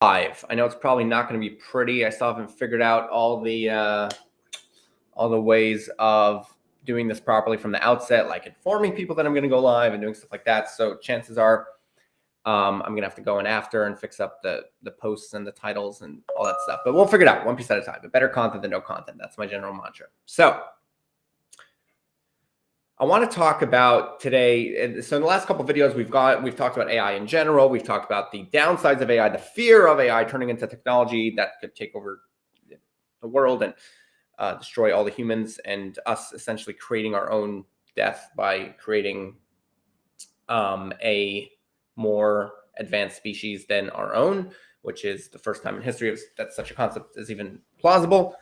Live. I know it's probably not going to be pretty. I still haven't figured out all the ways of doing this properly from the outset, like informing people that I'm going to go live and doing stuff like that. So chances are I'm going to have to go in after and fix up the posts and the titles and all that stuff. But we'll figure it out one piece at a time. But better content than no content. That's my general mantra. So I want to talk about today. So in the last couple of videos, we've talked about AI in general. We've talked about the downsides of AI, the fear of AI turning into technology that could take over the world and destroy all the humans, and us essentially creating our own death by creating a more advanced species than our own, which is the first time in history that such a concept is even plausible.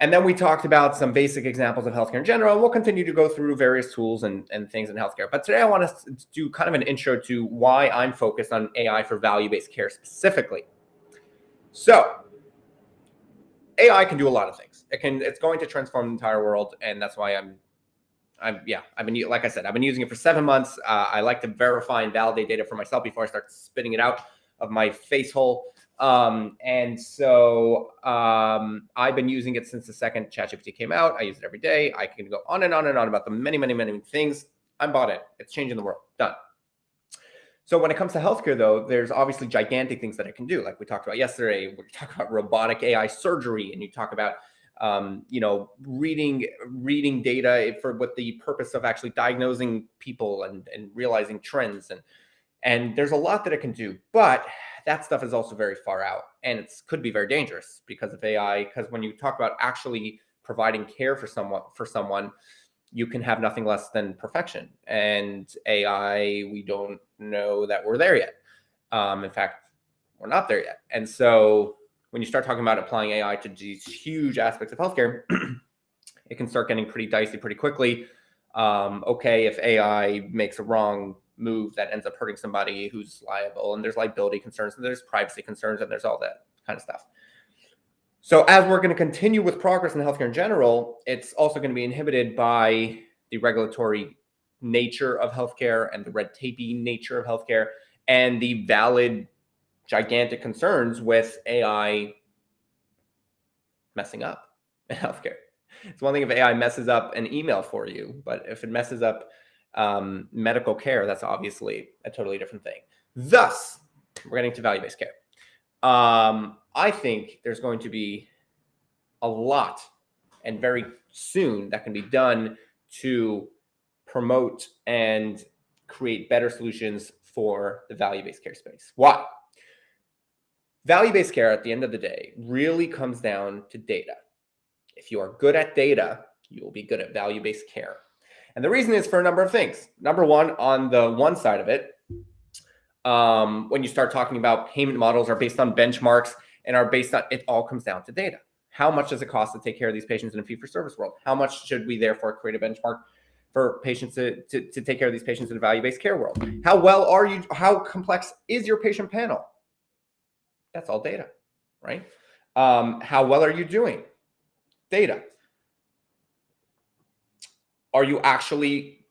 And then we talked about some basic examples of healthcare in general. We'll continue to go through various tools and things in healthcare. But today I want to do kind of an intro to why I'm focused on AI for value-based care specifically. So AI can do a lot of things. It's going to transform the entire world. And that's why like I said, I've been using it for 7 months. I like to verify and validate data for myself before I start spitting it out of my face hole. And so I've been using it since the second ChatGPT came out. I use it every day. I can go on and on and on about the many, many, many things. I'm bought it. It's changing the world. Done. So when it comes to healthcare, though, there's obviously gigantic things that it can do. Like we talked about yesterday, we talked about robotic AI surgery, and you talk about reading data with the purpose of actually diagnosing people and realizing trends. And there's a lot that it can do, but that stuff is also very far out, and it could be very dangerous because of AI. Because when you talk about actually providing care for someone, you can have nothing less than perfection. And AI, we don't know that we're there yet. In fact, we're not there yet. And so when you start talking about applying AI to these huge aspects of healthcare, it can start getting pretty dicey pretty quickly. Okay, if AI makes a wrong move that ends up hurting somebody who's liable, and there's liability concerns, and there's privacy concerns, and there's all that kind of stuff. So as we're going to continue with progress in healthcare in general, it's also going to be inhibited by the regulatory nature of healthcare and the red tapey nature of healthcare and the valid gigantic concerns with AI messing up in healthcare. It's one thing if AI messes up an email for you, but if it messes up medical care, that's obviously a totally different thing. Thus, we're getting to value-based care. I think there's going to be a lot, and very soon, that can be done to promote and create better solutions for the value-based care space. Why? Value-based care, at the end of the day, really comes down to data. If you are good at data, you will be good at value-based care. And the reason is for a number of things. Number one, on the one side of it, when you start talking about payment models are based on benchmarks and are based on, it all comes down to data. How much does it cost to take care of these patients in a fee-for-service world? How much should we therefore create a benchmark for patients to take care of these patients in a value-based care world? How well are you? How complex is your patient panel? That's all data, right? How well are you doing? Data. Are you actually,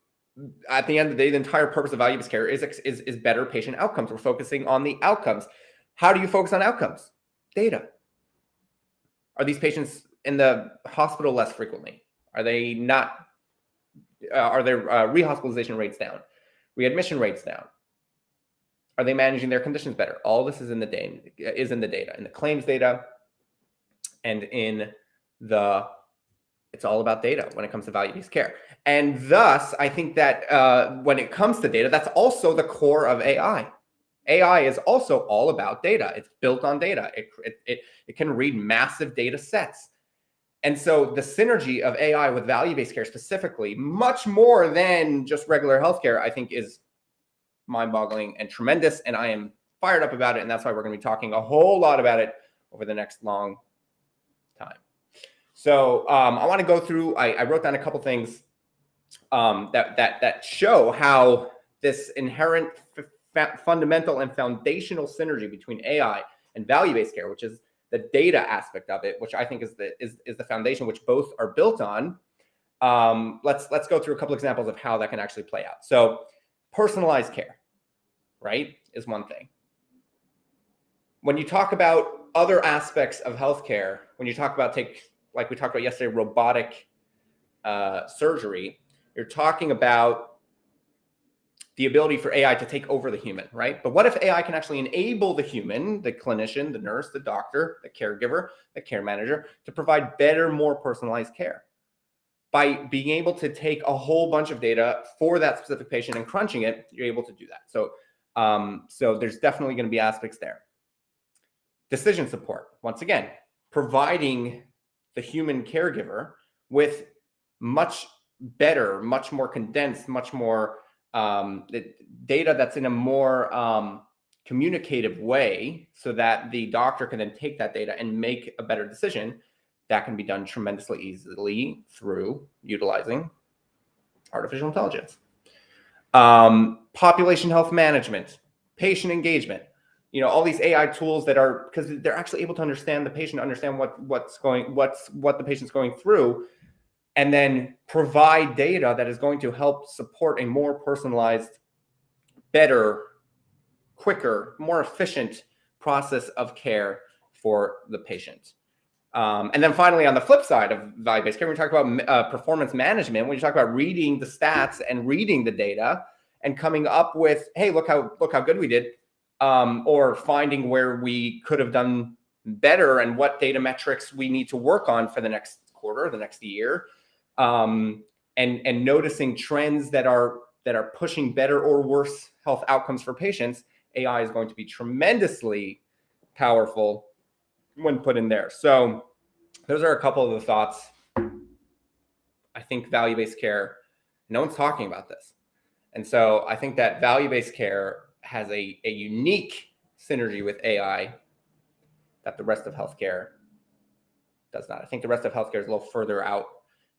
at the end of the day, the entire purpose of value-based care is better patient outcomes. We're focusing on the outcomes. How do you focus on outcomes? Data. Are these patients in the hospital less frequently? Are they not? Are their rehospitalization rates down? Readmission rates down? Are they managing their conditions better? All this is in the data, in the claims data, and it's all about data when it comes to value-based care. And thus, I think that when it comes to data, that's also the core of AI. AI is also all about data. It's built on data. It can read massive data sets. And so the synergy of AI with value-based care specifically, much more than just regular healthcare, I think is mind-boggling and tremendous. And I am fired up about it. And that's why we're going to be talking a whole lot about it over the next long time. So I want to go through, I wrote down a couple things that show how this inherent fundamental and foundational synergy between AI and value-based care, which is the data aspect of it, which I think is the foundation which both are built on. Let's go through a couple examples of how that can actually play out. So personalized care, right, is one thing. when you talk about other aspects of healthcare, when you talk about like we talked about yesterday, robotic surgery, you're talking about the ability for AI to take over the human, right? But what if AI can actually enable the human, the clinician, the nurse, the doctor, the caregiver, the care manager, to provide better, more personalized care? By being able to take a whole bunch of data for that specific patient and crunching it, you're able to do that. So there's definitely going to be aspects there. Decision support, once again, providing the human caregiver with much better, much more condensed, much more data that's in a more communicative way, so that the doctor can then take that data and make a better decision. That can be done tremendously easily through utilizing artificial intelligence. Population health management, patient engagement, all these AI tools that are, because they're actually able to understand the patient, understand what the patient's going through, and then provide data that is going to help support a more personalized, better, quicker, more efficient process of care for the patient. And then finally, on the flip side of value-based care, we talk about performance management. When you talk about reading the stats and reading the data and coming up with, hey, look how good we did, or finding where we could have done better and what data metrics we need to work on for the next quarter, the next year, and noticing trends that are pushing better or worse health outcomes for patients. AI is going to be tremendously powerful when put in there. So those are a couple of the thoughts. I think value-based care, no one's talking about this. And so I think that value-based care has a unique synergy with AI that the rest of healthcare does not. I think the rest of healthcare is a little further out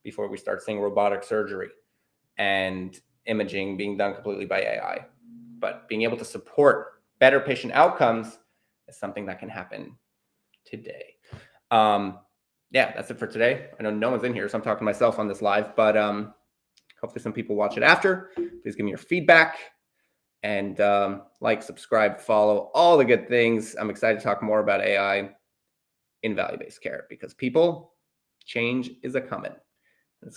before we start seeing robotic surgery and imaging being done completely by AI. But being able to support better patient outcomes is something that can happen today. Yeah, that's it for today. I know no one's in here, so I'm talking to myself on this live, but hopefully some people watch it after. Please give me your feedback and like, subscribe, follow, all the good things. I'm excited to talk more about AI in value-based care, because people, change is a coming.